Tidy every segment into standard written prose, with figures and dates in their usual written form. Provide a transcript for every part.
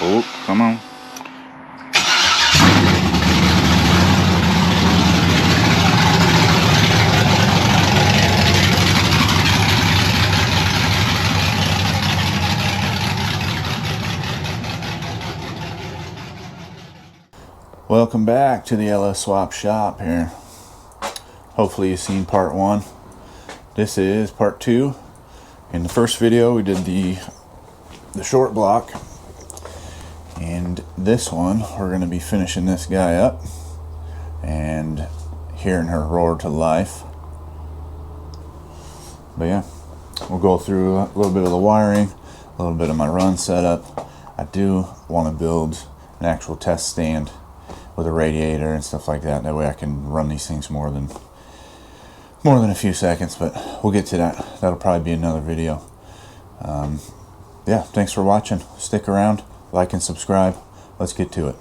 Oh, come on. Welcome back to the LS Swap shop here. Hopefully you've seen part 1. This is part 2. In the first video we did the short block, and this one we're going to be finishing this guy up and hearing her roar to life. But yeah, we'll go through a little bit of the wiring, a little bit of my run setup. I do want to build an actual test stand with a radiator and stuff like that. That way I can run these things more than a few seconds, but we'll get to that. That'll probably be another video. Yeah, thanks for watching. Stick around, like and subscribe. Let's get to it.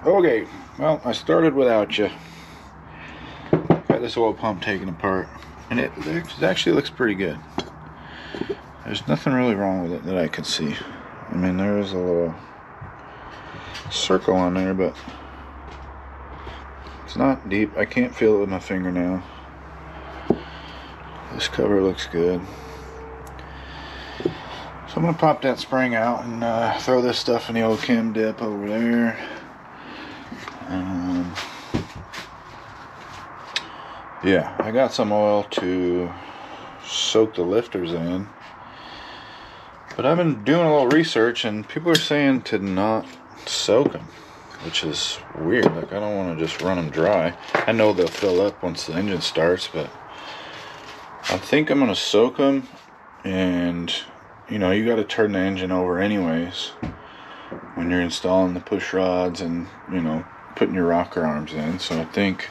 Okay, well, I started without you. Got this oil pump taken apart, and it actually looks pretty good. There's nothing really wrong with it that I could see. I mean, there is a little circle on there, but it's not deep. I can't feel it with my fingernail. This cover looks good. So I'm going to pop that spring out and throw this stuff in the old chem dip over there. Yeah, I got some oil to soak the lifters in, but I've been doing a little research and people are saying to not soak them, which is weird. Like, I don't want to just run them dry. I know they'll fill up once the engine starts, but I think I'm going to soak them. And you know, you got to turn the engine over anyways when you're installing the push rods and, you know, putting your rocker arms in. So I think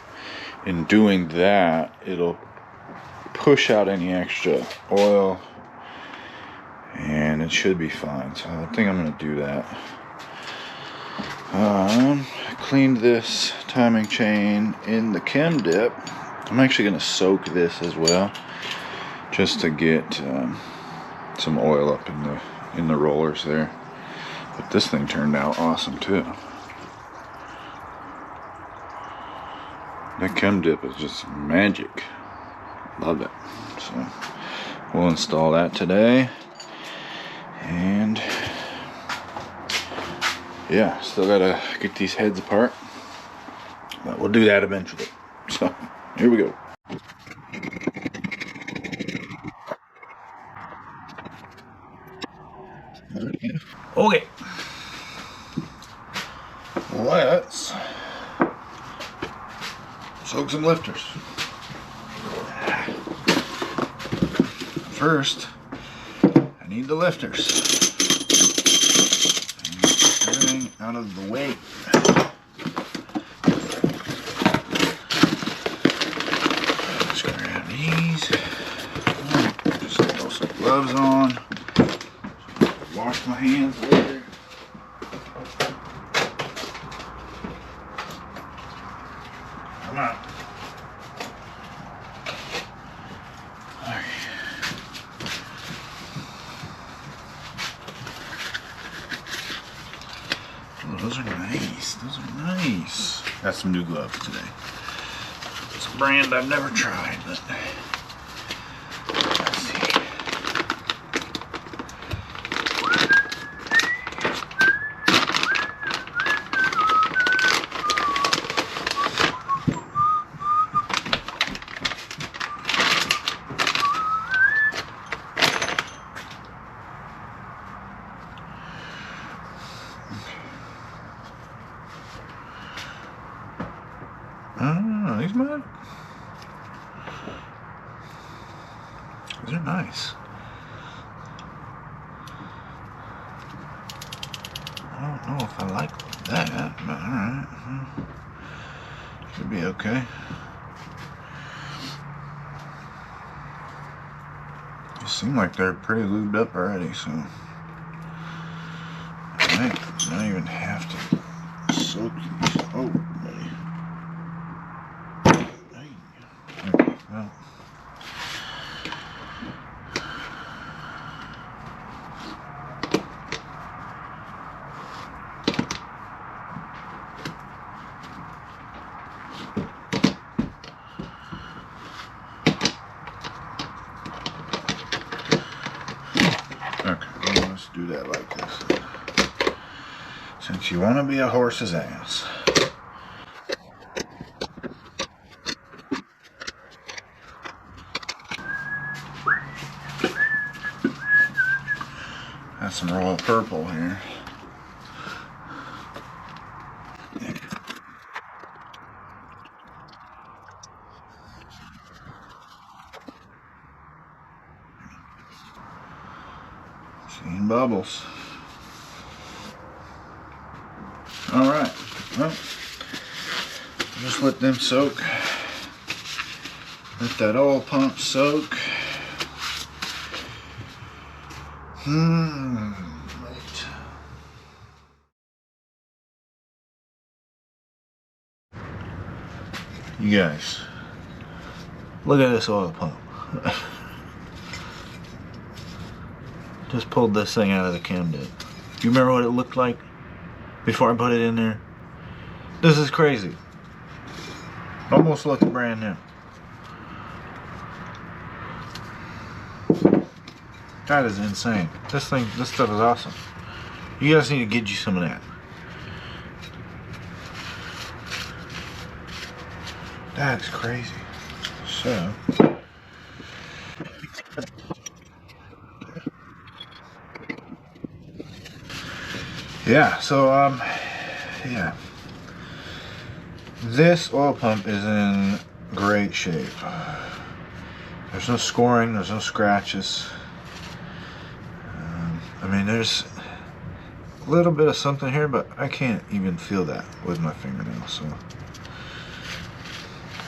in doing that, it'll push out any extra oil and it should be fine. So I think I'm going to do that. I cleaned this timing chain in the chem dip. I'm actually going to soak this as well, just to get some oil up in the rollers there. But this thing turned out awesome too. That chem dip is just magic. Love it. So we'll install that today. And yeah, still gotta get these heads apart, but we'll do that eventually. So here we go. Okay, let's soak some lifters. First, I need the lifters. Everything out of the way. Just grab these. Just throw some gloves on. Wash my hands later. Come on. Alright. Oh, those are nice. Those are nice. Got some new gloves today. It's a brand I've never tried, but let's see. Oh, these mud. These are nice. I don't know if I like that, but alright. Should be okay. They seem like they're pretty lubed up already, so I might not even have to soak these. Oh, buddy. Okay, well. Okay, well, let's do that like this. Since you want to be a horse's ass. Got some royal purple here. Seeing bubbles. Alright, well, just let them soak. Let that oil pump soak. Wait. You guys, look at this oil pump. Just pulled this thing out of the chem dip. Do you remember what it looked like before I put it in there? This is crazy. Almost looks brand new. That is insane. This stuff is awesome. You guys need to get you some of that. That's crazy. So, yeah, so yeah. This oil pump is in great shape. There's no scoring, there's no scratches. I mean, there's a little bit of something here, but I can't even feel that with my fingernail, so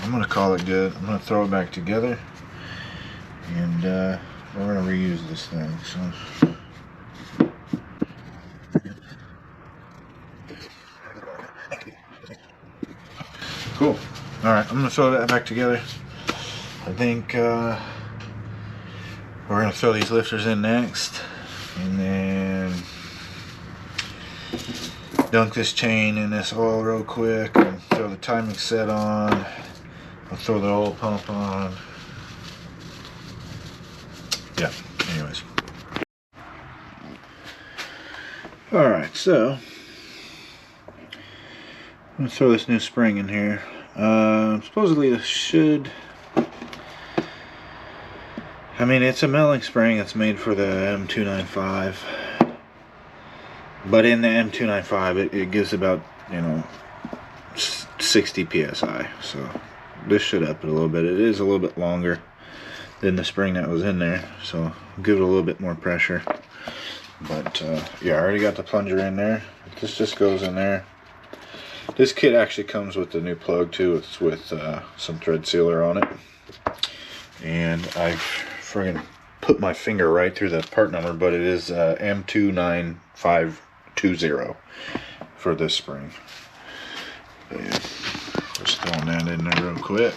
I'm gonna call it good. I'm gonna throw it back together, and we're gonna reuse this thing. So cool. All right, I'm gonna throw that back together. I think we're gonna throw these lifters in next, and then dunk this chain in this oil real quick, and throw the timing set on. I'll throw the oil pump on. Yeah, anyways. Alright, so I'm going to throw this new spring in here. Supposedly this should... I mean, it's a milling spring. It's made for the M295. But in the M295, it gives about, 60 psi. So this should up it a little bit. It is a little bit longer than the spring that was in there, so give it a little bit more pressure. But yeah, I already got the plunger in there. This just goes in there. This kit actually comes with the new plug too. It's with some thread sealer on it, and I friggin' put my finger right through the part number, but it is M29520 for this spring. But yeah, just throwing that in there real quick.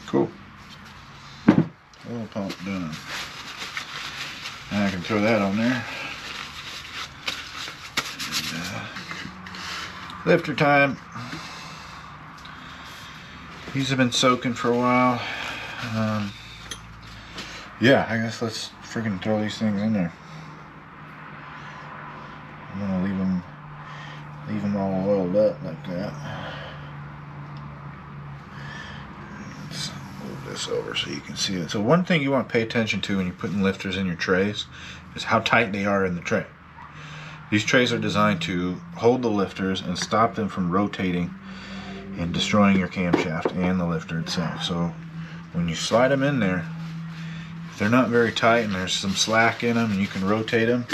Cool. Oil pump done. And I can throw that on there. And, lifter time. These have been soaking for a while. Yeah, I guess let's freaking throw these things in there. I'm gonna leave them all oiled up like that. Let's move this this over so you can see it. So one thing you want to pay attention to when you're putting lifters in your trays is how tight they are in the tray. These trays are designed to hold the lifters and stop them from rotating and destroying your camshaft and the lifter itself. So when you slide them in there, if they're not very tight and there's some slack in them and you can rotate them,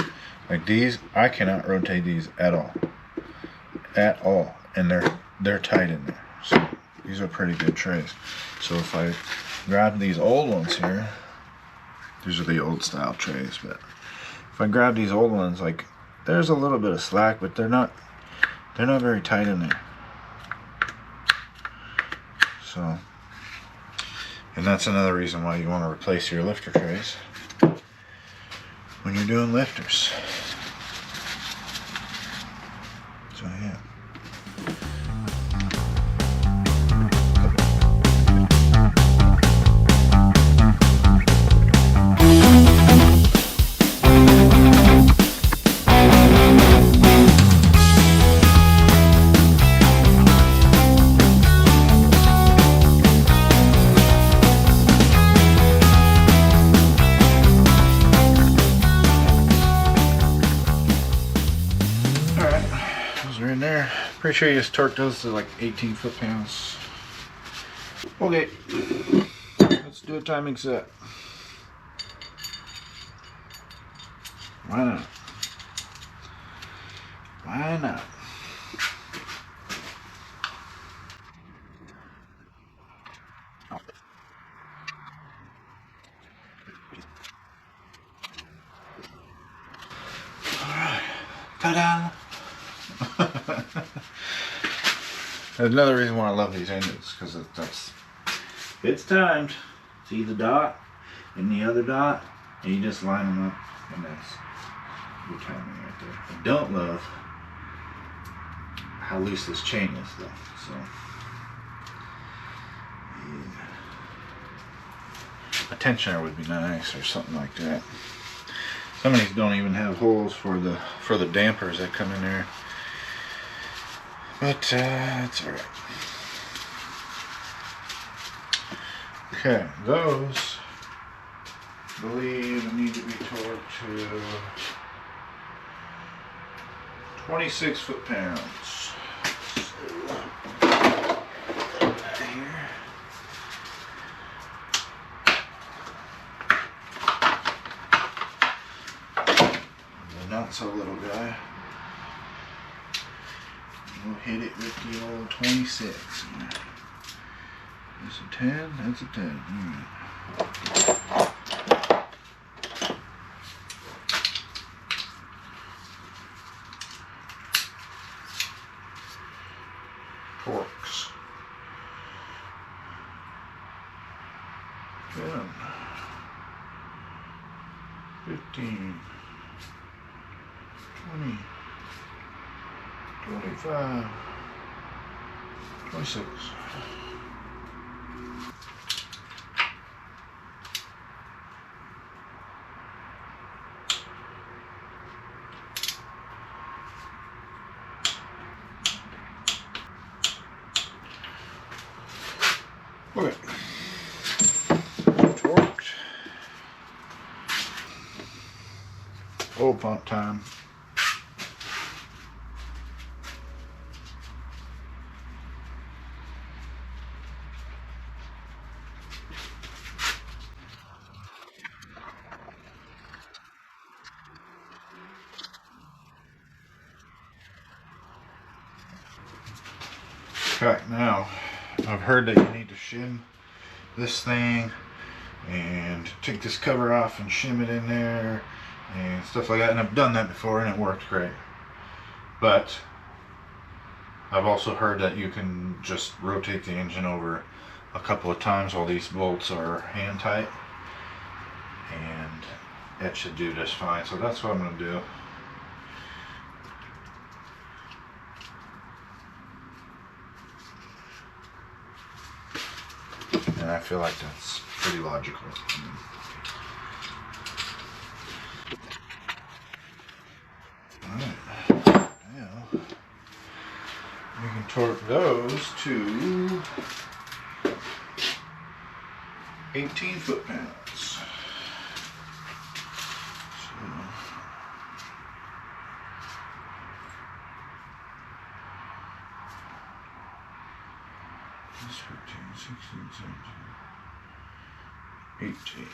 like these, I cannot rotate these at all. At all. And they're tight in there. So these are pretty good trays. So if I grab these old ones here, these are the old style trays, but if I grab these old ones, like there's a little bit of slack, but they're not very tight in there. So, and that's another reason why you want to replace your lifter trays when you're doing lifters. So yeah. In there. Pretty sure you just torque those to like 18 foot-pounds. Okay, let's do a timing set. Why not? Why not? Alright, ta-da! Another reason why I love these engines, because it's timed. See the dot and the other dot, and you just line them up, and that's your timing right there. I don't love how loose this chain is though. So yeah. A tensioner would be nice, or something like that. Some of these don't even have holes for the dampers that come in there. But it's alright. Okay, those I believe need to be torqued to 26 foot-pounds. So, put that here. The not so little guy. We'll hit it with the old 26. That's a 10, that's a 10. Alright. Torques. 10, 15, 20, 25, 26. Okay. Torqued. Oil pump time. Okay, now I've heard that you need to shim this thing and take this cover off and shim it in there and stuff like that, and I've done that before and it worked great. But I've also heard that you can just rotate the engine over a couple of times while these bolts are hand tight, and it should do just fine. So that's what I'm going to do. And I feel like that's pretty logical. Alright, now we can torque those to 18-foot panels. So, that's 15, 16, 17, 18.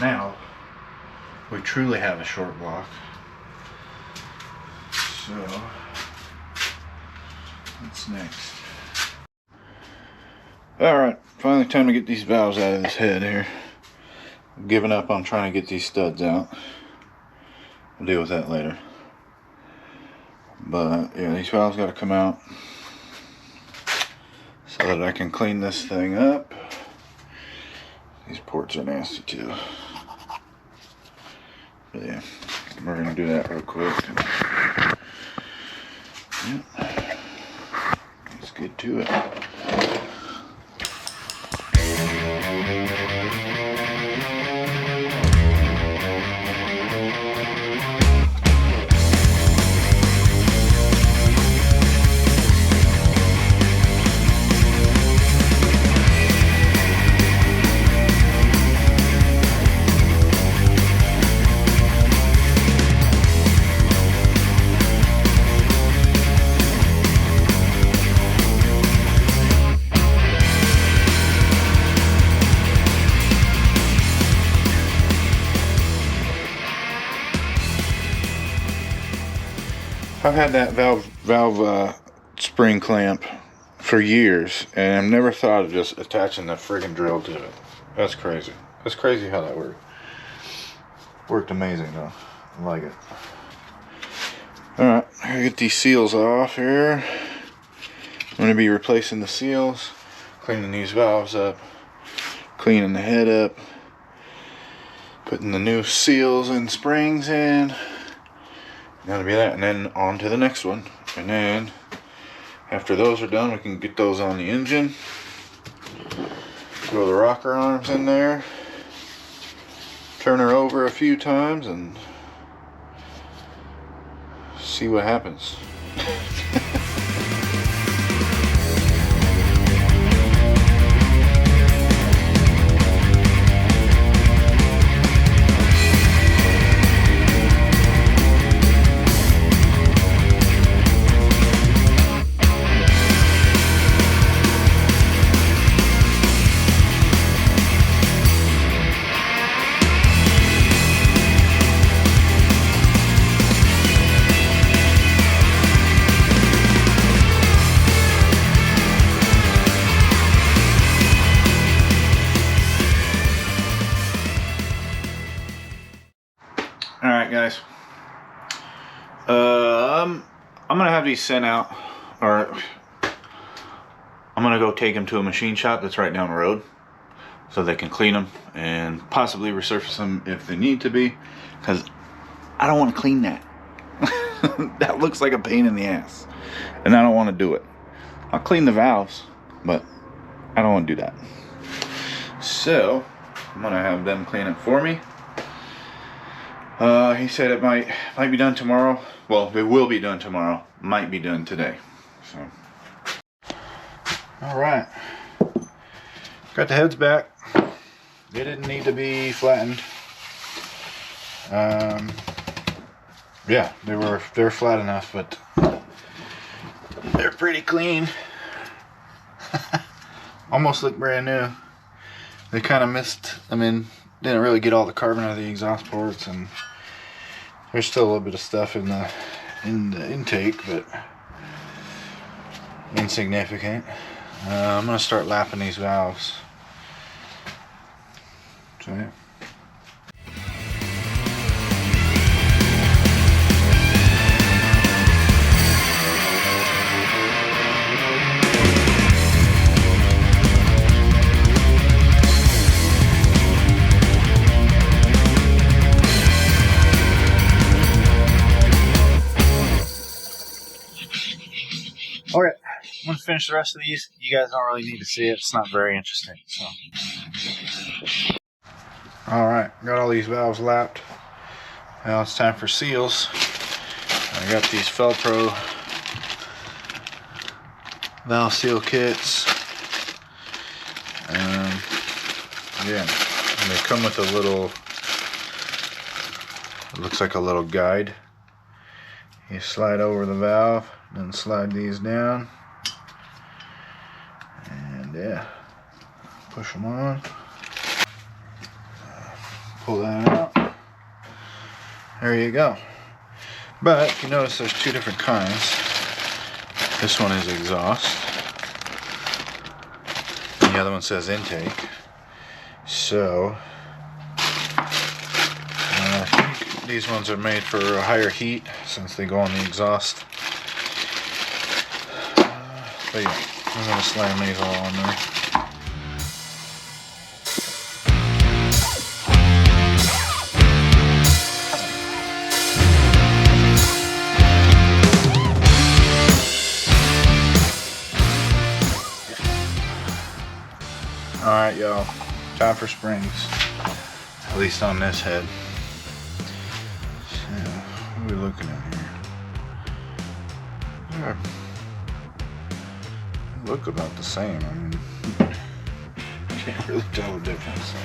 Now, we truly have a short block. So, what's next? Alright, finally time to get these valves out of this head here. I'm giving up on trying to get these studs out. We'll deal with that later. But, yeah, these valves got to come out so that I can clean this thing up. These ports are nasty too. But yeah, we're gonna do that real quick. Yeah, let's get to it. I've had that valve spring clamp for years, and I've never thought of just attaching the friggin' drill to it. That's crazy. That's crazy how that worked. Worked amazing though. I like it. Alright, I gotta get these seals off here. I'm gonna be replacing the seals, cleaning these valves up, cleaning the head up, putting the new seals and springs in. That'll be that, and then on to the next one. And then after those are done, we can get those on the engine. Throw the rocker arms in there, turn her over a few times, and see what happens. Alright guys, I'm gonna have these sent out, or I'm gonna go take them to a machine shop that's right down the road so they can clean them and possibly resurface them if they need to be, because I don't want to clean that. That looks like a pain in the ass and I don't want to do it. I'll clean the valves, but I don't want to do that. So I'm gonna have them clean it for me. He said it might be done tomorrow. Well, it will be done tomorrow. Might be done today. So, all right. Got the heads back. They didn't need to be flattened. Yeah, they're flat enough, but they're pretty clean. Almost look brand new. They kind of missed. I mean, didn't really get all the carbon out of the exhaust ports, and there's still a little bit of stuff in the intake, but insignificant. I'm gonna start lapping these valves. So yeah. Okay, I'm gonna finish the rest of these. You guys don't really need to see it. It's not very interesting. So, all right, got all these valves lapped. Now it's time for seals. I got these Felpro valve seal kits. Yeah, and they come with a little, it looks like a little guide. You slide over the valve, then slide these down, and yeah, push them on, pull that out, there you go. But if you notice, there's two different kinds. This one is exhaust, and the other one says intake. So I think these ones are made for a higher heat since they go on the exhaust. But yeah, I'm going to slam these all on there. Alright, y'all. Time for springs. At least on this head. So, what are we looking at here? They look about the same. I mean, can't really tell the difference. So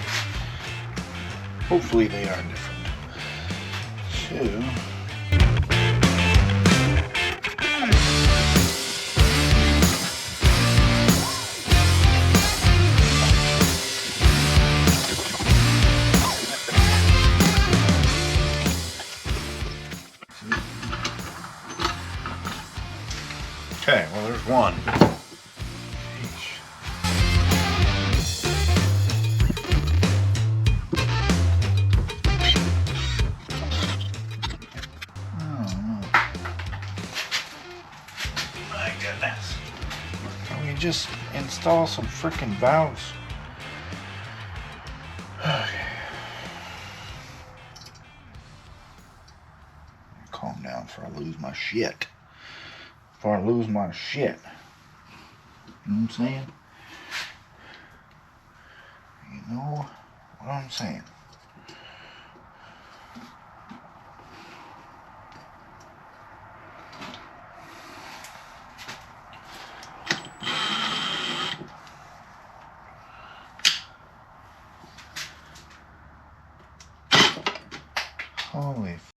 hopefully they are different. So, okay, well there's one. Oh, my goodness. Can we just install some freaking valves? Okay. Calm down before I lose my shit. Before I lose my shit. You know what I'm saying? You know what I'm saying? Holy f***.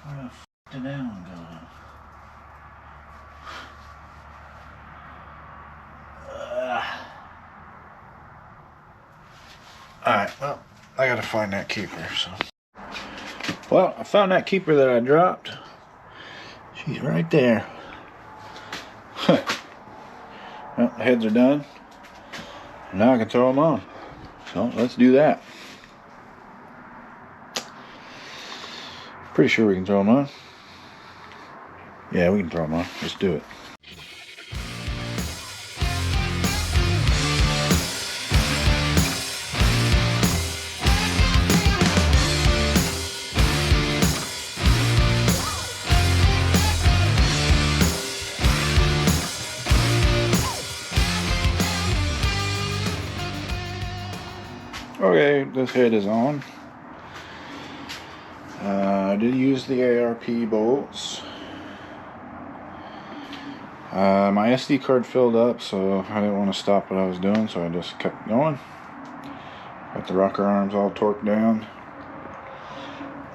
Where the f*** did that one go? Alright, well, I gotta find that keeper, so. Well, I found that keeper that I dropped. She's right there. Well, the heads are done. Now I can throw them on. So, let's do that. Pretty sure we can throw them on. Yeah, we can throw them on. Let's do it. Okay, this head is on. I did use the ARP bolts. My SD card filled up, so I didn't want to stop what I was doing, so I just kept going. Got the rocker arms all torqued down.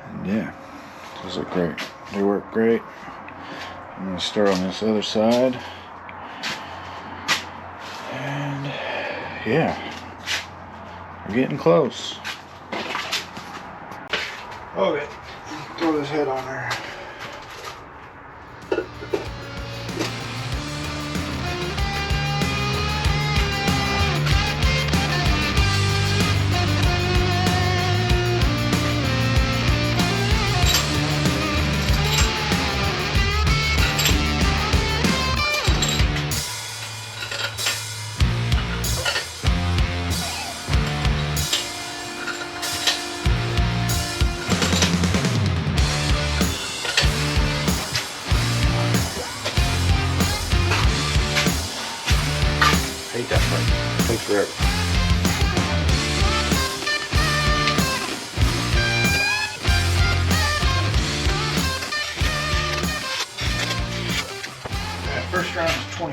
And yeah, those look great. They work great. I'm going to start on this other side. And yeah. We're getting close. Okay, throw this head on there.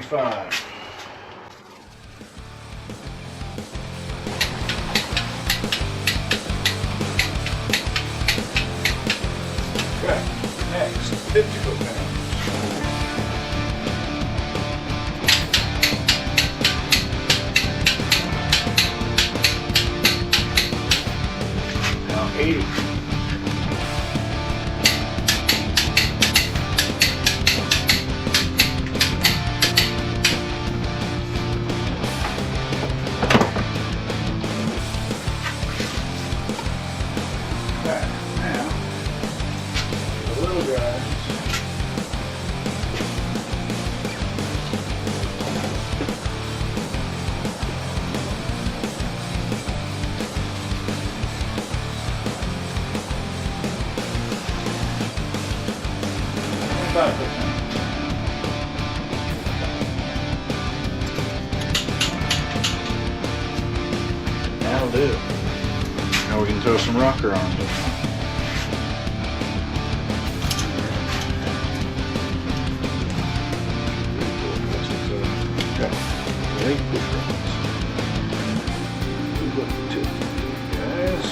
25. Okay, next, 50 foot-pounds. Now 80. That'll do. Now we can throw some rocker on it. Okay. Great push rods. Good looking too, guys.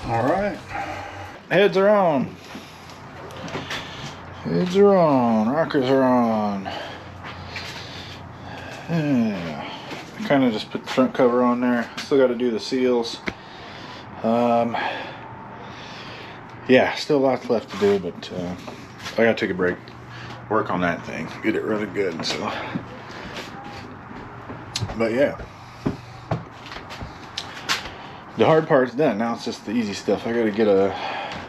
All right, heads are on. Heads are on. Rockers are on. Yeah. I kind of just put the front cover on there. Still got to do the seals. Yeah, still lots left to do, but I got to take a break, work on that thing, get it really good. So, but yeah. The hard part's done. Now it's just the easy stuff. I gotta get a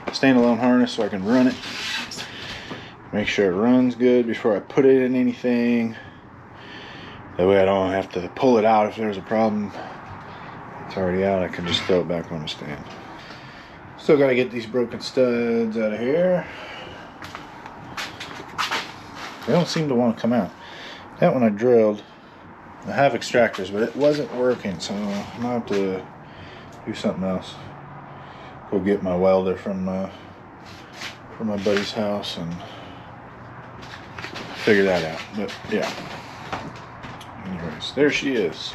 standalone harness so I can run it. Make sure it runs good before I put it in anything. That way I don't have to pull it out if there's a problem. It's already out. I can just throw it back on the stand. Still gotta get these broken studs out of here. They don't seem to want to come out. That one I drilled. I have extractors, but it wasn't working, so I'm gonna have to do something else. Go get my welder from my buddy's house and figure that out. But yeah. Anyways, there she is.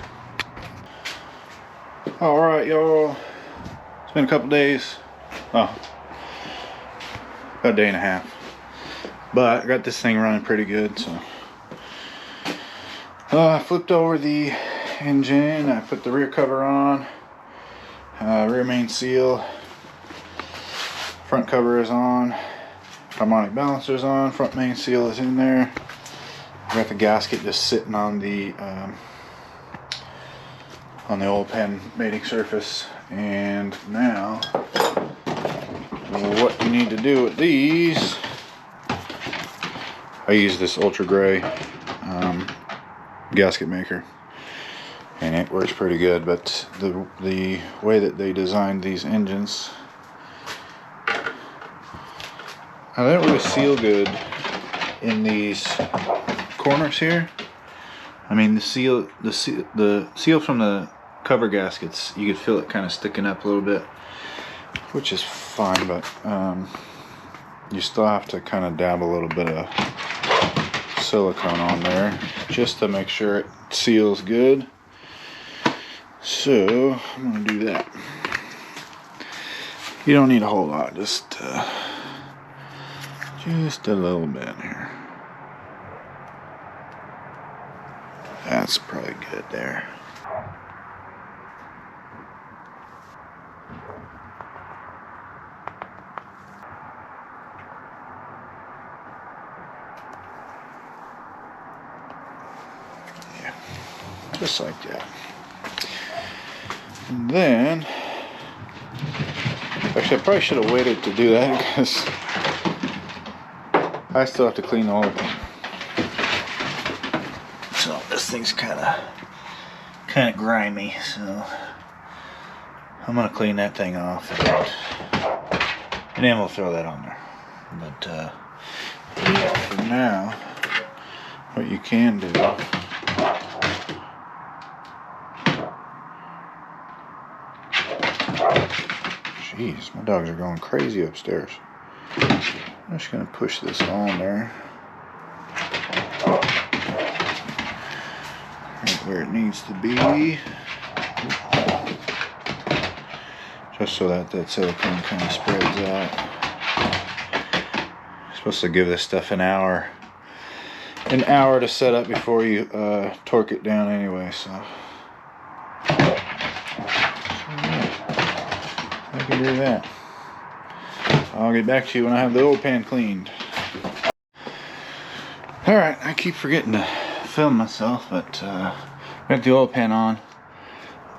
All right, y'all. It's been a couple days. Oh, about a day and a half. But I got this thing running pretty good. So I flipped over the engine. I put the rear cover on. Rear main seal, front cover is on, harmonic balancer is on, front main seal is in there. I got the gasket just sitting on the oil pan mating surface. And now, what you need to do with these, I use this ultra gray gasket maker. And it works pretty good, but the way that they designed these engines, they don't really seal good in these corners here. I mean, the seal from the cover gaskets, you could feel it kind of sticking up a little bit, which is fine, but you still have to kind of dab a little bit of silicone on there just to make sure it seals good. So I'm gonna do that. You don't need a whole lot, just a little bit here. That's probably good there. Just like that. And then, actually I probably should have waited to do that because I still have to clean the oil pan. So this thing's kind of grimy, so I'm gonna clean that thing off and then we'll throw that on there. But yeah, for now, what you can do, jeez, my dogs are going crazy upstairs. I'm just gonna push this on there, right where it needs to be, just so that silicone kind of spreads out. You're supposed to give this stuff an hour to set up before you torque it down anyway, so I can do that. I'll get back to you when I have the oil pan cleaned. Alright, I keep forgetting to film myself, but got the oil pan on.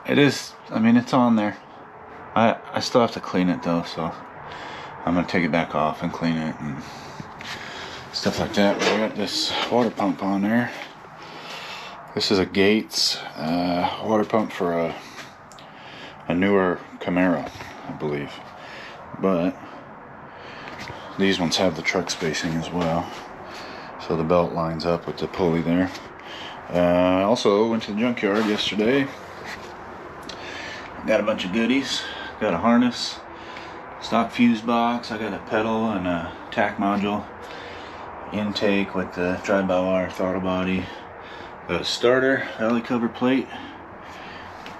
It is, I mean, it's on there. I still have to clean it though, so I'm gonna take it back off and clean it and stuff like that. But I got this water pump on there. This is a Gates water pump for a newer Camaro, I believe. But these ones have the truck spacing as well, so the belt lines up with the pulley there. Also went to the junkyard yesterday. Got a bunch of goodies. Got a harness, stock fuse box. I got a pedal and a tack module, intake with the drive-by-wire throttle body. Got a starter, valley cover plate,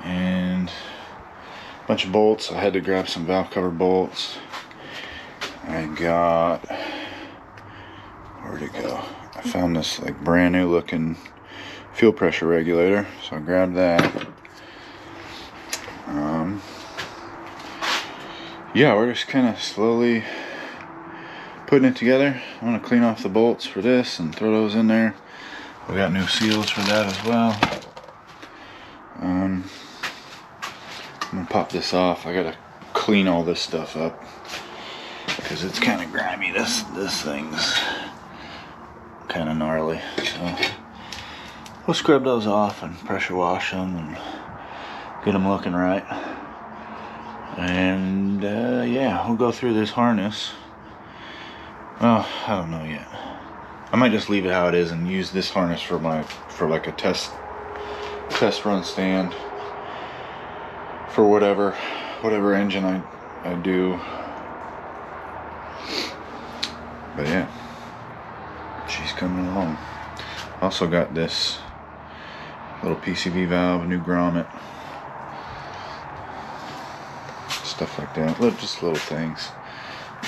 and a bunch of bolts. I had to grab some valve cover bolts. I got, where'd it go? I found this like brand new looking fuel pressure regulator, so I grabbed that. Yeah, we're just kind of slowly putting it together. I'm going to clean off the bolts for this and throw those in there. We got new seals for that as well. I'm going to pop this off. I got to clean all this stuff up because it's kind of grimy. This thing's kind of gnarly. So we'll scrub those off and pressure wash them and get them looking right. And yeah, we'll go through this harness. Well, I don't know yet. I might just leave it how it is and use this harness for like a test run stand for whatever engine I do. But yeah, she's coming along. Also got this little PCV valve, new grommet, stuff like that. Just little things.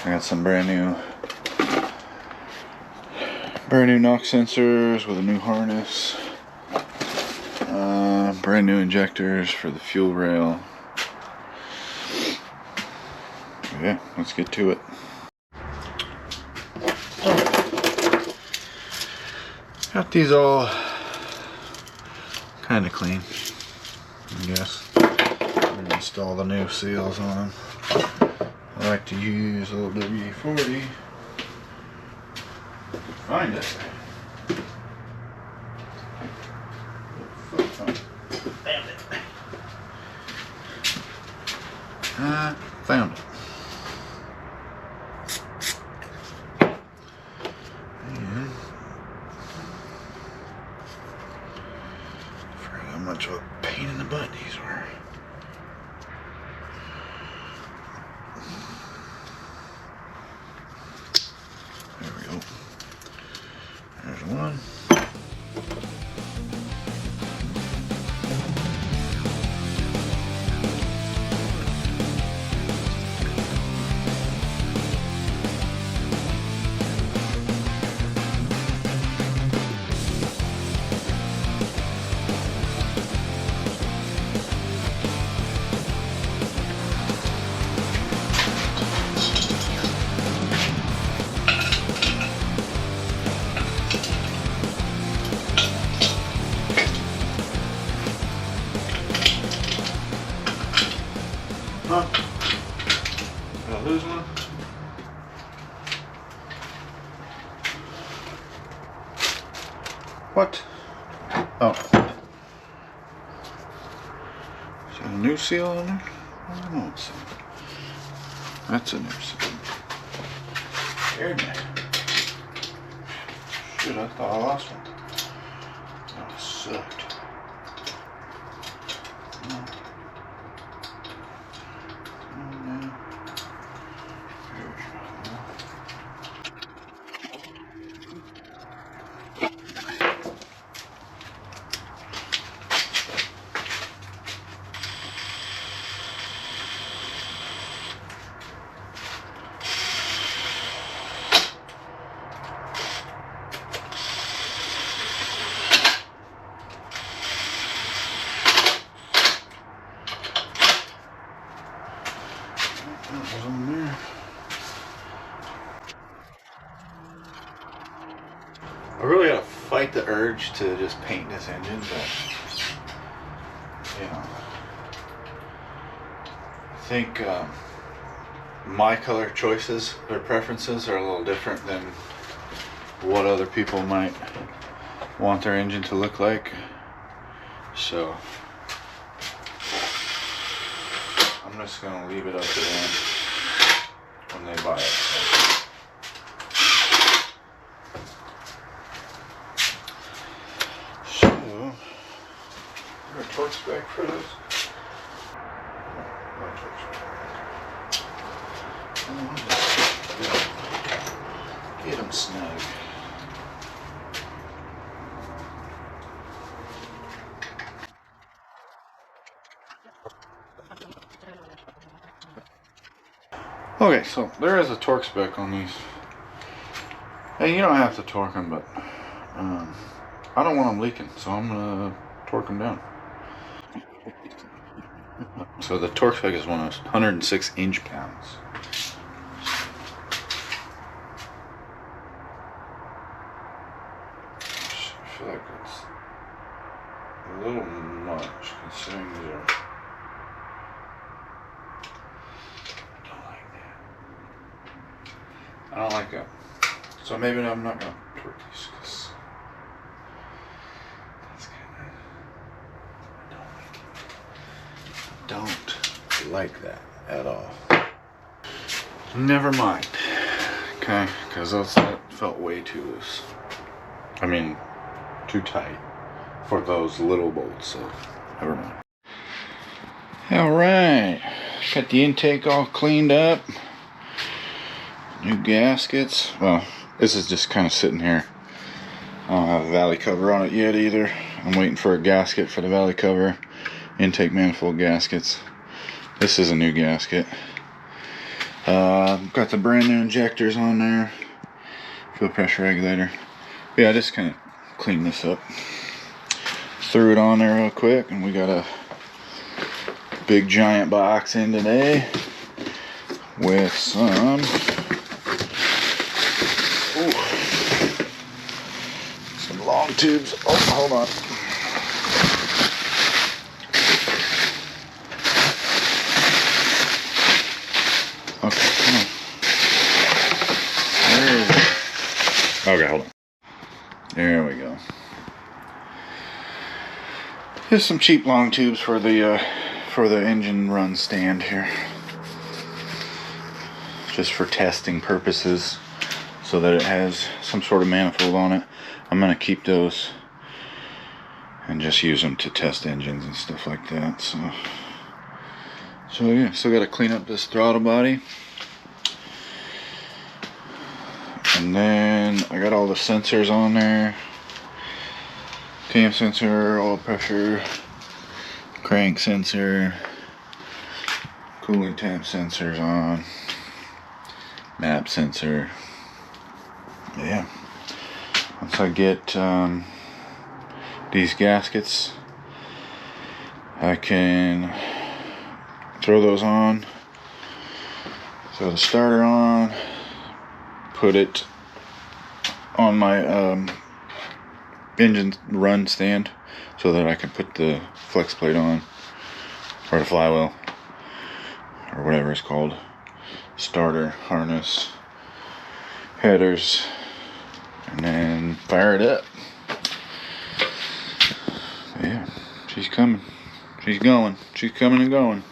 I got some brand new knock sensors with a new harness, brand new injectors for the fuel rail. Yeah, let's get to it. Got these all kind of clean, I guess. I'm gonna install the new seals on them. I like to use a little WD-40. Find it. Found it. I found it. And I forgot how much of a pain in the butt these were. There we go. There's one. Huh? Did I lose one? What? Oh. Is that a new seal on there? I don't know. That's a new seal. Scared me. Shit, I thought I lost one. That sucked. I really gotta fight the urge to just paint this engine, but you know, I think my color choices or preferences are a little different than what other people might want their engine to look like. So I'm just gonna leave it up to them when they buy it. So, is there a torque spec for this? No torque spec. Get them snug. Okay, so there is a torque spec on these. And you don't have to torque them, but I don't want them leaking, so I'm gonna torque them down. So the torque spec is 106 inch-pounds. I feel like it's a little much considering these are. I don't like that. So maybe I'm not gonna torque these because that's kind of. I don't like that at all. Never mind. Okay, because that felt way too loose. I mean, too tight for those little bolts. So never mind. All right, got the intake all cleaned up. New gaskets. Well, this is just kind of sitting here. I don't have a valley cover on it yet either. I'm waiting for a gasket for the valley cover. Intake manifold gaskets. This is a new gasket. Got the brand new injectors on there. Fuel pressure regulator. Yeah, I just kind of cleaned this up. Threw it on there real quick, and we got a big giant box in today with some. Ooh. Some long tubes. Oh, hold on. Okay, come on. There we go. Okay, hold on. There we go. Here's some cheap long tubes for the engine run stand here. Just for testing purposes, so that it has some sort of manifold on it. I'm gonna keep those and just use them to test engines and stuff like that. So yeah, still gotta clean up this throttle body. And then I got all the sensors on there. Cam sensor, oil pressure, crank sensor, coolant temp sensors on, map sensor. Yeah. Once I get these gaskets, I can throw those on, throw the starter on, put it on my engine run stand so that I can put the flex plate on, or the flywheel, or whatever it's called, starter, harness, headers, and then fire it up. Yeah, she's coming. She's going. She's coming and going.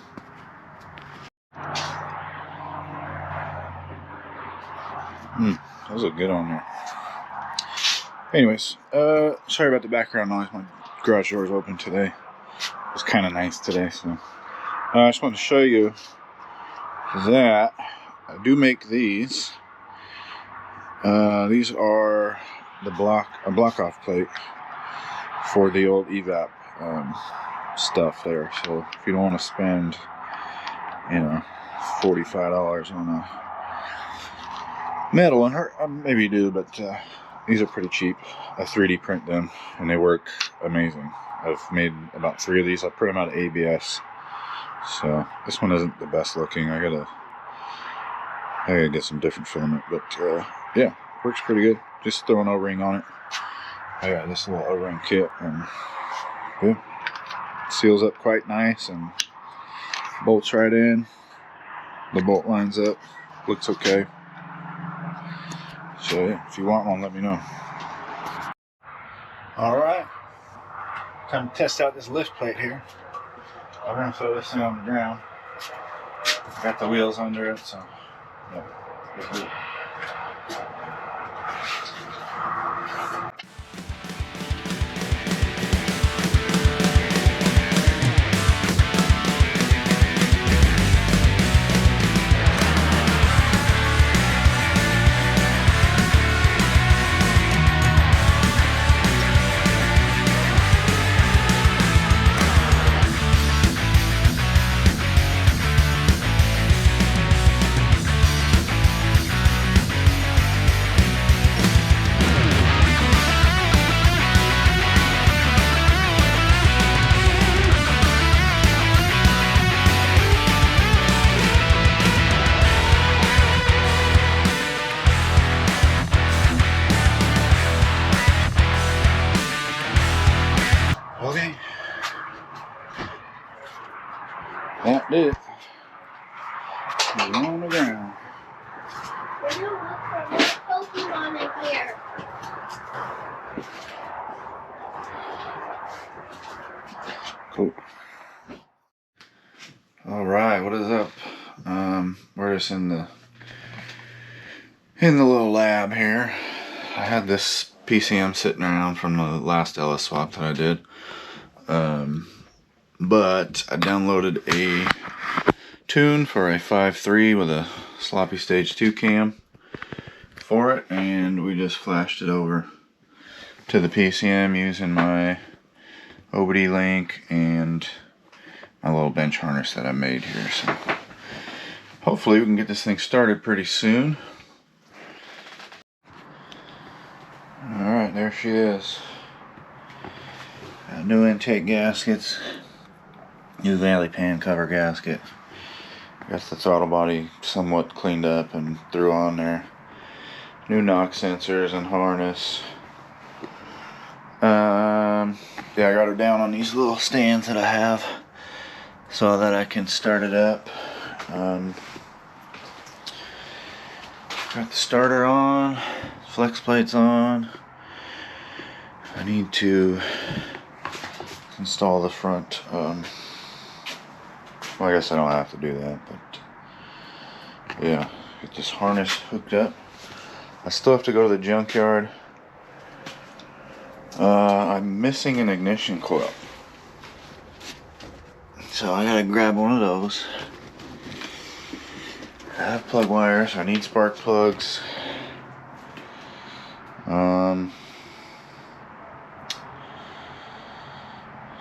Those look good on there. Anyways, sorry about the background noise. My garage door is open today. It was kind of nice today, so I just wanted to show you that I do make these. These are a block off plate for the old evap stuff there. So if you don't want to spend, $45 on a metal one, or maybe you do, but these are pretty cheap. I 3D print them and they work amazing. I've made about 3 of these. I print them out of ABS. So this one isn't the best looking. I gotta get some different filament, but yeah, works pretty good. Just throw an O-ring on it. I got this little O-ring kit, and yeah, seals up quite nice and bolts right in. The bolt lines up, looks okay. So yeah, if you want one, let me know. All right, time to test out this lift plate here. I'm gonna throw this thing on the ground. Got the wheels under it, so yeah. Okay, that did it. It's on the ground. We're gonna look for more Pokemon in here. Cool. All right, what is up? We're just in the little lab here. I had this PCM sitting around from the last LS swap that I did. But I downloaded a tune for a 5.3 with a sloppy stage 2 cam for it, and we just flashed it over to the PCM using my OBD link and my little bench harness that I made here. So hopefully we can get this thing started pretty soon. Alright, there she is. New intake gaskets, new valley pan cover gasket. Got the throttle body somewhat cleaned up and threw on there. New knock sensors and harness. Yeah, I got her down on these little stands that I have so that I can start it up. Got the starter on, flex plates on. I need to install the front. Well, I guess I don't have to do that, but yeah, get this harness hooked up. I still have to go to the junkyard. I'm missing an ignition coil, so I gotta grab one of those. I have plug wires. I need spark plugs.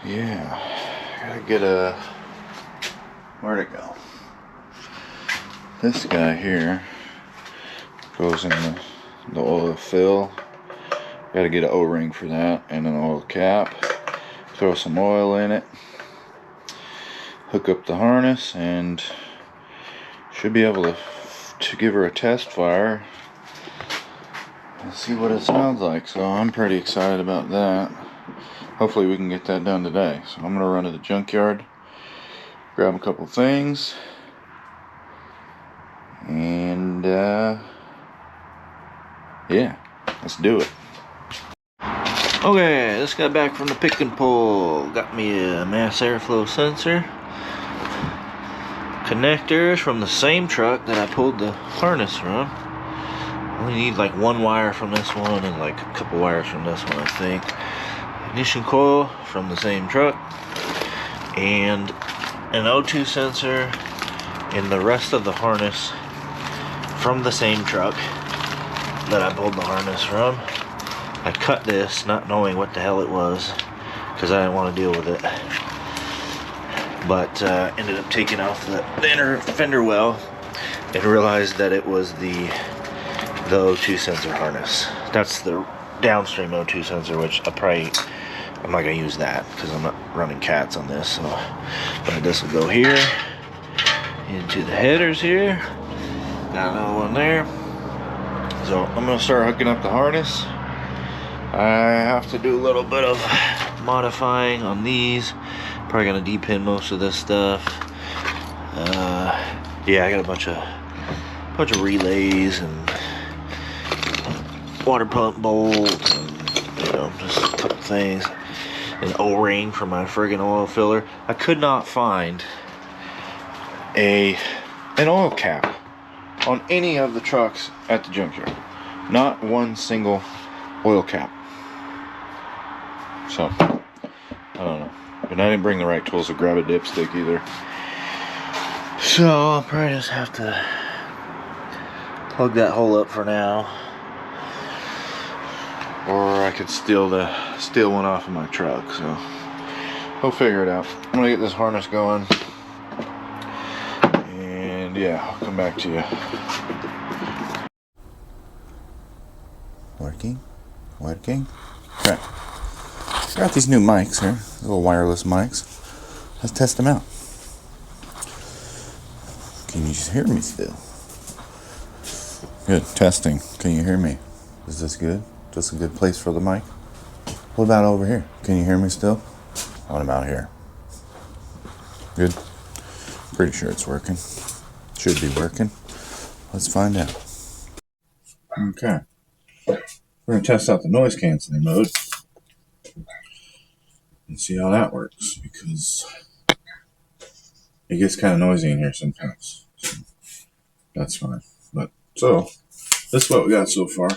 Yeah, I gotta get a, where'd it go? This guy here goes in the oil fill. Gotta get an O-ring for that and an oil cap. Throw some oil in it. Hook up the harness and should be able to give her a test fire and see what it sounds like. So I'm pretty excited about that. Hopefully we can get that done today. So I'm gonna run to the junkyard, grab a couple things, And yeah, let's do it. Okay, just got back from the pick and pull. Got me a mass airflow sensor. Connectors from the same truck that I pulled the harness from. Only need like one wire from this one and like a couple wires from this one, I think. Ignition coil from the same truck. And an O2 sensor and the rest of the harness from the same truck that I pulled the harness from. I cut this not knowing what the hell it was because I didn't want to deal with it, but ended up taking off the inner fender well and realized that it was the O2 sensor harness. That's the downstream O2 sensor, which I'm not gonna use that because I'm not running cats on this. So, but this will go here into the headers here. Got another one there. So I'm gonna start hooking up the harness. I have to do a little bit of modifying on these. Probably gonna depin most of this stuff. Yeah, I got a bunch of relays and water pump bolts and just a couple things. An O-ring for my friggin' oil filler. I could not find an oil cap on any of the trucks at the junkyard. Not one single oil cap. So, I don't know. And I didn't bring the right tools to grab a dipstick either. So, I'll probably just have to plug that hole up for now. Or I could steal one off of my truck. So, we'll figure it out. I'm gonna get this harness going. And yeah, I'll come back to you. Working? Okay. Got these new mics here, little wireless mics. Let's test them out. Can you hear me still? Good, testing. Can you hear me? Is this good? Is this a good place for the mic? What about over here? Can you hear me still? What about here? Good? Pretty sure it's working. Should be working. Let's find out. Okay. We're going to test out the noise canceling mode and see how that works, because it gets kind of noisy in here sometimes. So that's fine. But so this is what we got so far.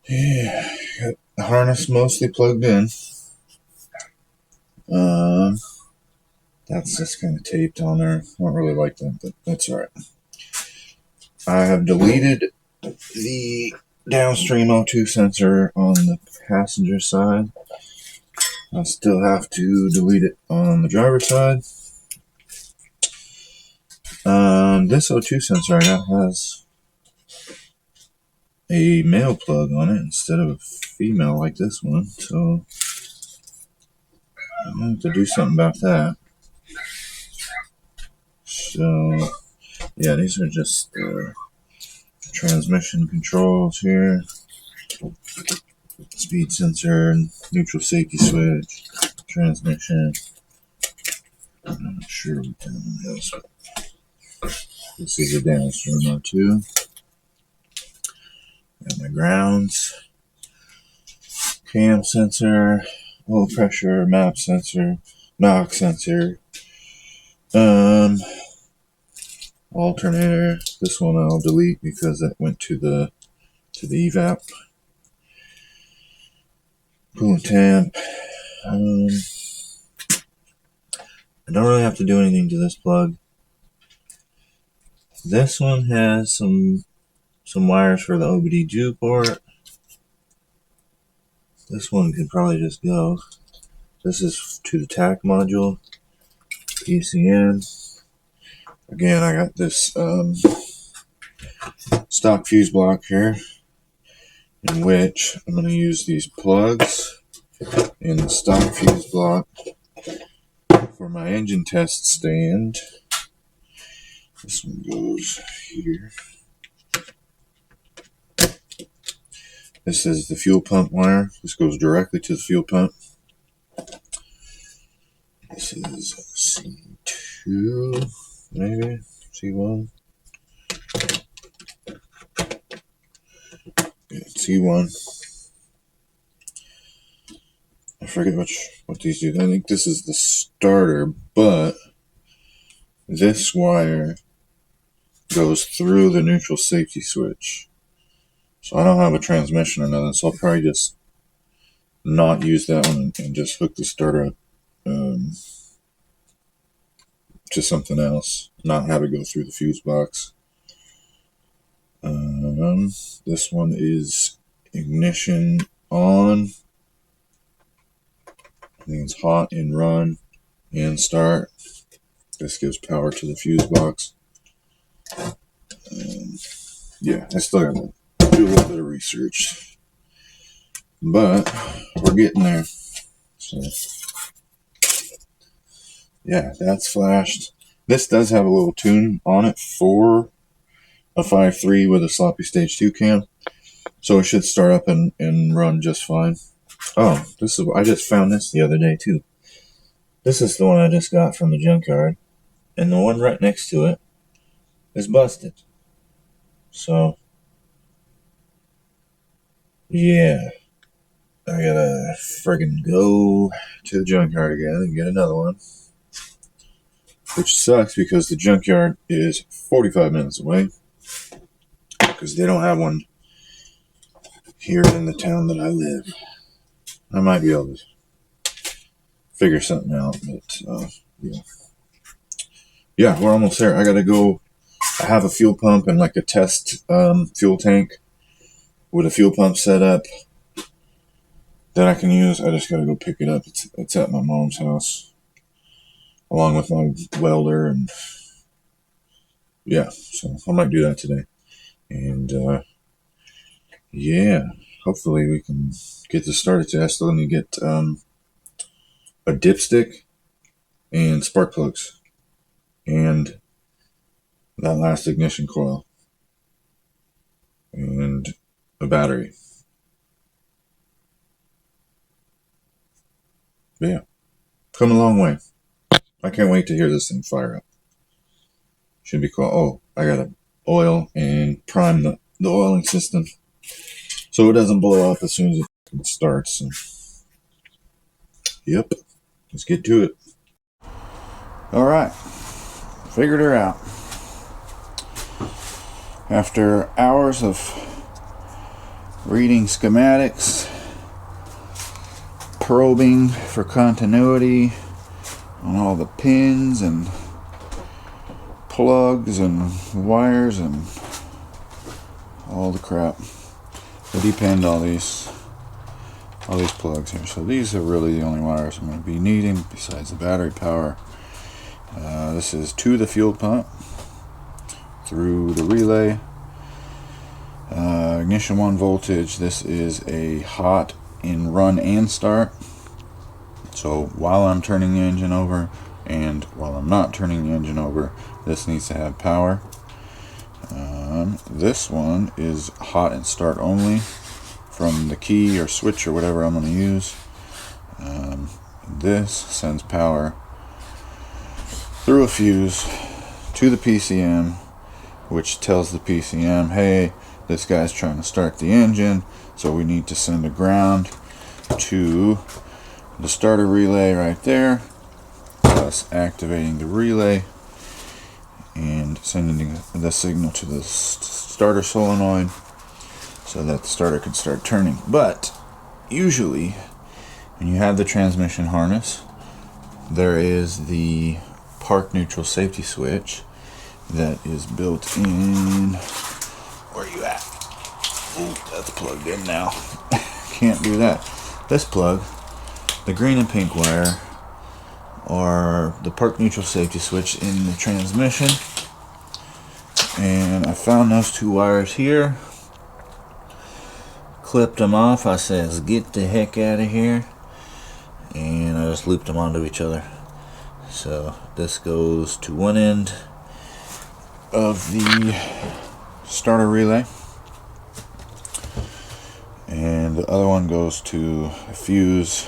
Yeah, got the harness mostly plugged in. That's just kind of taped on there. I don't really like that, but that's alright. I have deleted the downstream O2 sensor on the passenger side. I still have to delete it on the driver's side. This O2 sensor I got has a male plug on it instead of a female like this one, so I'm going to have to do something about that. So yeah, these are just transmission controls here. Speed sensor, neutral safety switch, transmission. I'm not sure what that one is. This is a downstream O2. Got my grounds, cam sensor, oil pressure, map sensor, knock sensor, alternator. This one I'll delete because that went to the evap. Coolant temp. I don't really have to do anything to this plug. This one has some wires for the OBD2 port. This one could probably just go. This is to the TAC module, PCN. Again, I got this stock fuse block here, in which I'm going to use these plugs in the stock fuse block for my engine test stand. This one goes here. This is the fuel pump wire. This goes directly to the fuel pump. This is C2, maybe. C1. Yeah, C1. I forget what these do. I think this is the starter, but this wire goes through the neutral safety switch. So I don't have a transmission or nothing, so I'll probably just not use that one and just hook the starter up to something else, not have it go through the fuse box. This one is ignition on. I think it's hot and run and start. This gives power to the fuse box. Yeah, I still got to do a little bit of research, but we're getting there. So yeah, that's flashed. This does have a little tune on it for a 5.3 with a sloppy stage 2 cam, so it should start up and run just fine. Oh, I just found this the other day too. This is the one I just got from the Junkyard, and the one right next to it is busted. So yeah, I gotta friggin' go to the Junkyard again and get another one, which sucks because the Junkyard is 45 minutes away, because they don't have one here in the town that I live. I might be able to figure something out, but yeah, we're almost there. I gotta go. I have a fuel pump and like a test fuel tank with a fuel pump set up that I can use. I just gotta go pick it up. It's at my mom's house, along with my welder, and yeah, so I might do that today. And yeah, hopefully we can get this started today. I still need to get a dipstick and spark plugs and that last ignition coil and a battery. But yeah, come a long way. I can't wait to hear this thing fire up. Should be cool. Oh, I gotta oil and prime the oiling system so it doesn't blow up as soon as it starts. So, yep, let's get to it. All right, figured her out. After hours of reading schematics, probing for continuity on all the pins and plugs and wires and all the crap that depend all these plugs here. So these are really the only wires I'm going to be needing besides the battery power. This is to the fuel pump through the relay. Ignition 1 voltage. This is a hot in run and start. So while I'm turning the engine over and while I'm not turning the engine over, this needs to have power. This one is hot and start only from the key or switch or whatever I'm going to use. This sends power through a fuse to the PCM, which tells the PCM, hey, this guy's trying to start the engine, so we need to send a ground to the starter relay right there, thus activating the relay and sending the signal to the starter solenoid so that the starter can start turning. But usually when you have the transmission harness, there is the park neutral safety switch that is built in. Where are you at? Ooh, that's plugged in now. Can't do that. This plug, the green and pink wire, are the park neutral safety switch in the transmission, and I found those two wires here, clipped them off. I says get the heck out of here, and I just looped them onto each other. So this goes to one end of the starter relay, and the other one goes to a fuse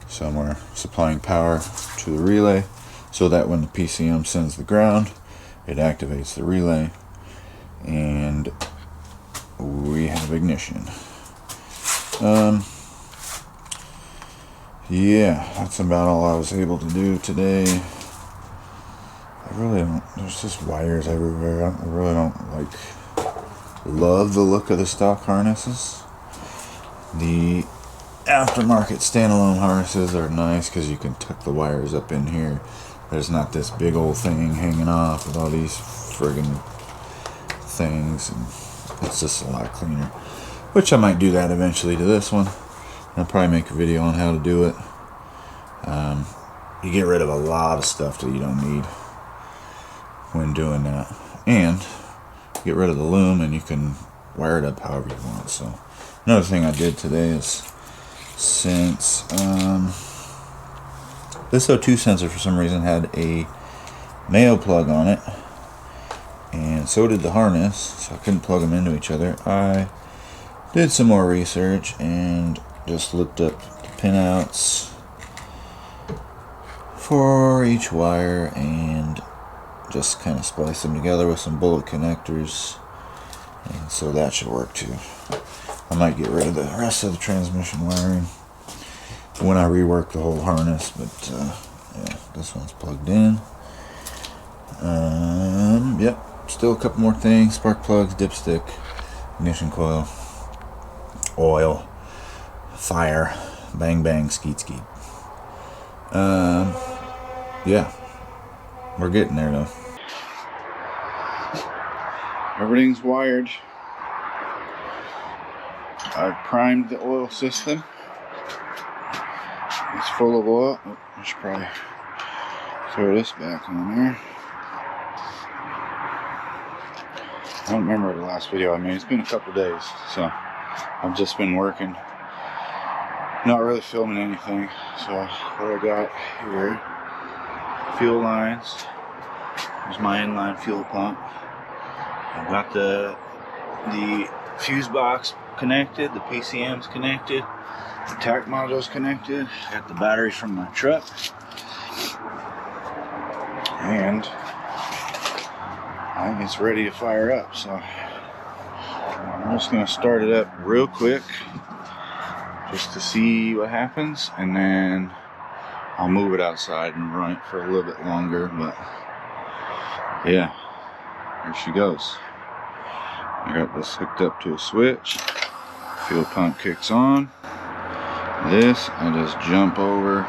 somewhere supplying power to the relay, so that when the PCM sends the ground, it activates the relay, and we have ignition. Yeah, that's about all I was able to do today. I really don't, there's just wires everywhere. I really don't love the look of the stock harnesses. The aftermarket standalone harnesses are nice because you can tuck the wires up in here. There's not this big old thing hanging off with all these friggin' things, and it's just a lot cleaner. Which I might do that eventually to this one. I'll probably make a video on how to do it. You get rid of a lot of stuff that you don't need when doing that, and get rid of the loom, and you can wire it up however you want. So another thing I did today is, since this O2 sensor for some reason had a male plug on it, and so did the harness, so I couldn't plug them into each other. I did some more research and just looked up the pinouts for each wire and just kind of spliced them together with some bullet connectors, and so that should work too. I might get rid of the rest of the transmission wiring when I rework the whole harness, but yeah, this one's plugged in. Yep, still a couple more things: spark plugs, dipstick, ignition coil, oil, fire, bang bang, skeet skeet. Yeah, we're getting there though. Everything's wired. I've primed the oil system. It's full of oil. Oh, I should probably throw this back on there. I don't remember the last video I made. It's been a couple days, so I've just been working, not really filming anything. So what I got here, fuel lines. There's my inline fuel pump. I've got the fuse box connected, the PCM's connected, the tack module's connected. Got the battery from my truck, and I think it's ready to fire up. So I'm just gonna start it up real quick just to see what happens, and then I'll move it outside and run it for a little bit longer. But yeah, here she goes. I got this hooked up to a switch. Fuel pump kicks on. This, I just jump over.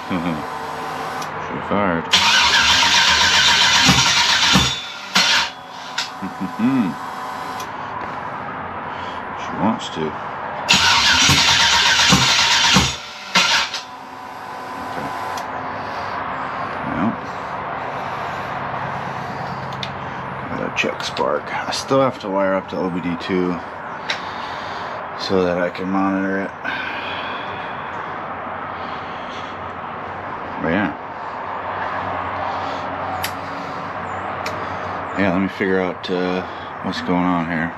She fired. She wants to. Okay. Well, gotta check spark. I still have to wire up to OBD2 so that I can monitor it. But yeah. Yeah, let me figure out what's going on here.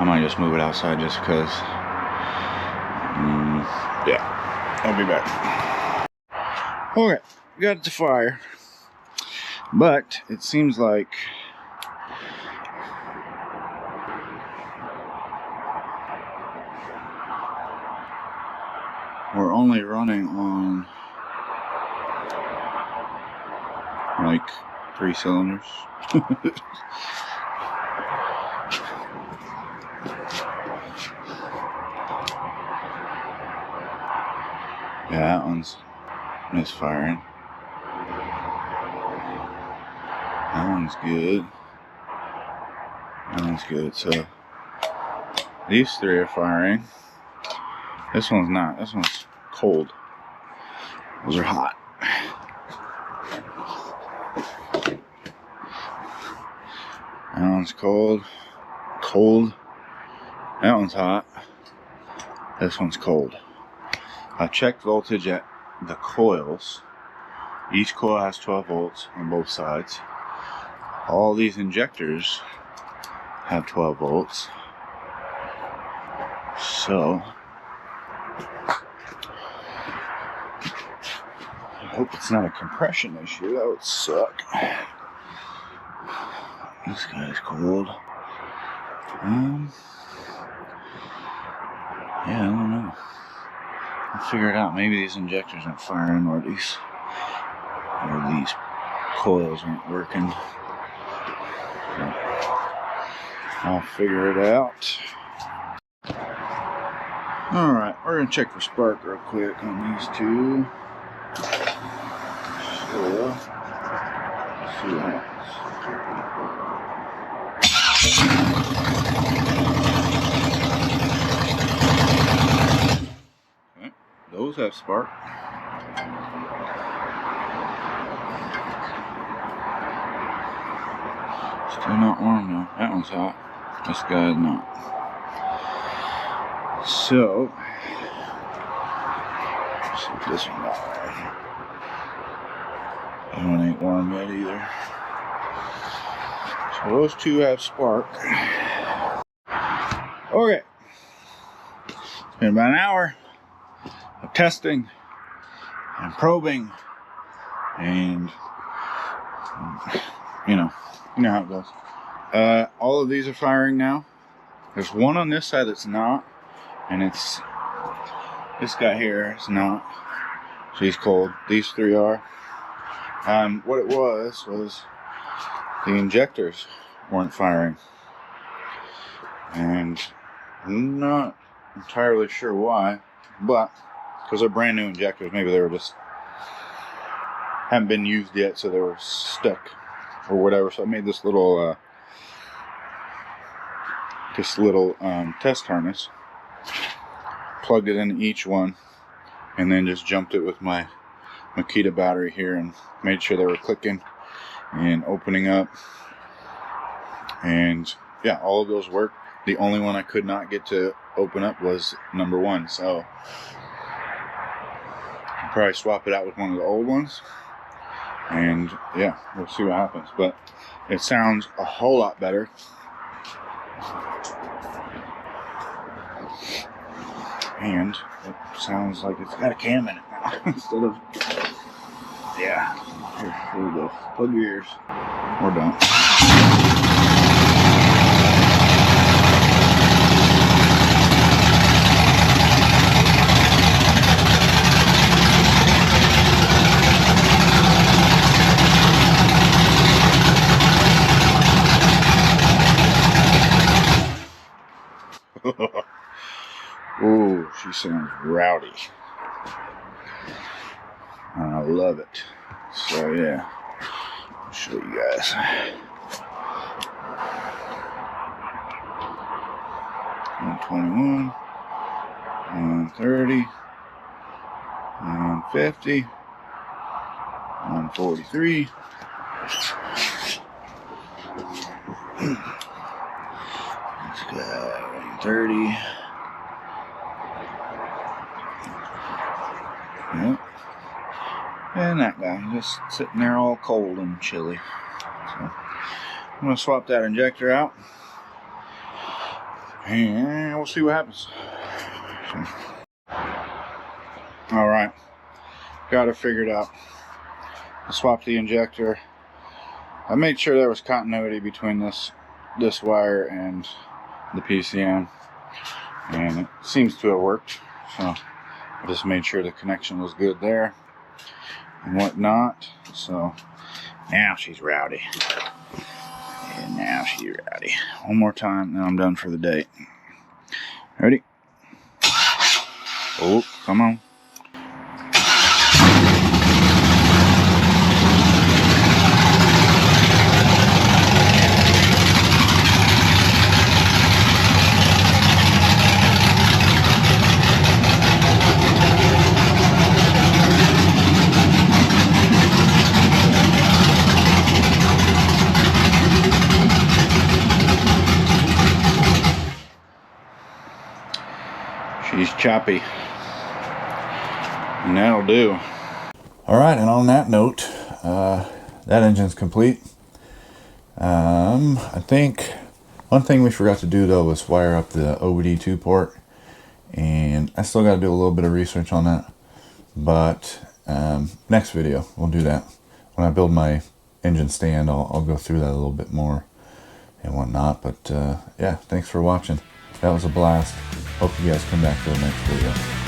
I might just move it outside just because. Yeah, I'll be back. Okay, got it to fire. But it seems like we're only running on like 3 cylinders. Yeah, that one's misfiring. That one's good. That one's good. So these 3 are firing. This one's not. This one's cold. Those are hot. That one's cold. Cold. That one's hot. This one's cold. I checked voltage at the coils. Each coil has 12 volts on both sides. All these injectors have 12 volts. So Hope it's not a compression issue. That would suck. This guy's cold. Yeah, I don't know. I'll figure it out. Maybe these injectors aren't firing, or these coils aren't working. So I'll figure it out. Alright, we're going to check for spark real quick on these two. So, let's see what happens. Okay, those have spark. Still not warm though. That one's hot. This guy is not. So, let's see what this one got right here. That one ain't warm yet either. So those two have spark. Okay. It's been about an hour of testing and probing, and you know how it goes. All of these are firing now. There's one on this side that's not, and it's this guy here is not. So he's cold. These three are. What it was the injectors weren't firing, and I'm not entirely sure why, but because they're brand new injectors, maybe they were just haven't been used yet, so they were stuck or whatever. So I made this little test harness, plugged it into each one, and then just jumped it with my Makita battery here and made sure they were clicking and opening up. And yeah, all of those worked. The only one I could not get to open up was number one, so I'll probably swap it out with one of the old ones, and yeah, we'll see what happens. But it sounds a whole lot better. And it sounds like it's got a cam in it now instead of, yeah. Here we go. Plug your ears. We're done. Ooh, she sounds rowdy. I love it. So yeah, I'll show you guys. 121, 130, 150, 143. This guy, 130. Yep. And that guy just sitting there all cold and chilly. So I'm going to swap that injector out, and we'll see what happens. So, alright, got it figured out. I swapped the injector. I made sure there was continuity between this wire and the PCM, and it seems to have worked. So I just made sure the connection was good there and whatnot. So now she's rowdy. And now she's rowdy. One more time, then I'm done for the day. Ready? Oh, come on. She's choppy, and that'll do. All right, and on that note, that engine's complete. I think one thing we forgot to do though was wire up the OBD2 port, and I still got to do a little bit of research on that. But next video we'll do that. When I build my engine stand, I'll go through that a little bit more and whatnot. But yeah, thanks for watching. That was a blast. Hope you guys come back for the next video.